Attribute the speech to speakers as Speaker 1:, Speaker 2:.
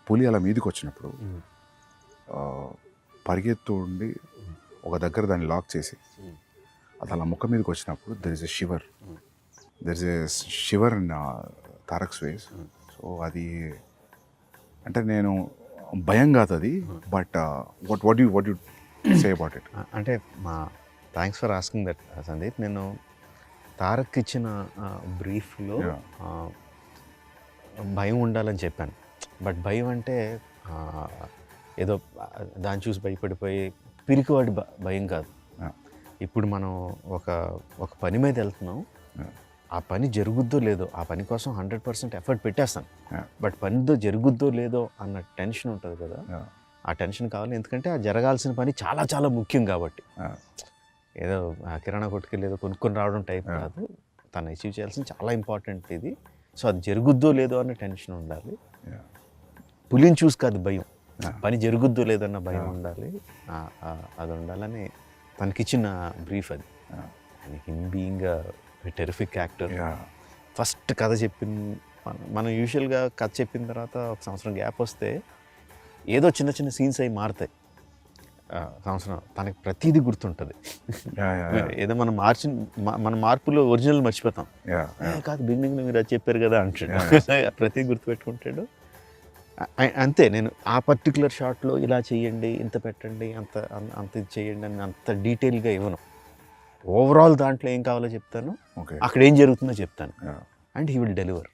Speaker 1: పులి అలా మీదకి వచ్చినప్పుడు పరిగెత్తు ఉండి ఒక దగ్గర దాన్ని లాక్ చేసి అది అలా ముఖం మీదకి వచ్చినప్పుడు there is a shiver in Tarak's face. So అది అంటే నేను భయం కాదు అది, but what you say about it?
Speaker 2: అంటే thanks for asking that Sandeep. నేను తారక్ ఇచ్చిన బ్రీఫ్లో భయం ఉండాలని చెప్పాను. బట్ భయం అంటే ఏదో దాన్ని చూసి భయపడిపోయి పిరికివాడి భయం కాదు. ఇప్పుడు మనం ఒక పని మీద వెళ్తున్నాం, ఆ పని జరుగుద్దో లేదో, ఆ పని కోసం 100% ఎఫర్ట్ పెట్టేస్తాను, బట్ పనితో జరుగుద్దో లేదో అన్న టెన్షన్ ఉంటుంది కదా, ఆ టెన్షన్ కావాలి. ఎందుకంటే ఆ జరగాల్సిన పని చాలా చాలా ముఖ్యం కాబట్టి. ఏదో కిరాణా కొట్టుకెళ్ళి ఏదో కొనుక్కొని రావడం టైప్ కాదు, తను అచీవ్ చేయాల్సిన చాలా ఇంపార్టెంట్ ఇది. సో అది జరుగుద్దో లేదో అన్న టెన్షన్ ఉండాలి. పులిని చూసి కాదు భయం, పని జరుగుద్దో లేదన్న భయం ఉండాలి. అది ఉండాలని తనకిచ్చిన బ్రీఫ్ అది. And him being terrific actor. First కథ మనం యూజువల్గా కథ చెప్పిన తర్వాత ఒక సంవత్సరం గ్యాప్ వస్తే ఏదో చిన్న చిన్న సీన్స్ అవి మారుతాయి. సంవత్సరం తనకి ప్రతిదీ గుర్తుంటుంది. ఏదో మన మార్పులో ఒరిజినల్ మర్చిపోతాం. కాదు బిగినింగ్లో మీరు అది చెప్పారు కదా అంటాడు. ప్రతిదీ గుర్తుపెట్టుకుంటాడు. అంతే, నేను ఆ పర్టికులర్ షాట్లో ఇలా చేయండి, ఇంత పెట్టండి, అంత ఇది చేయండి అని అంత డీటెయిల్గా ఇవ్వను. ఓవరాల్ దాంట్లో ఏం కావాలో చెప్తాను, అక్కడ ఏం జరుగుతుందో చెప్తాను, అండ్ హీ విల్ డెలివర్.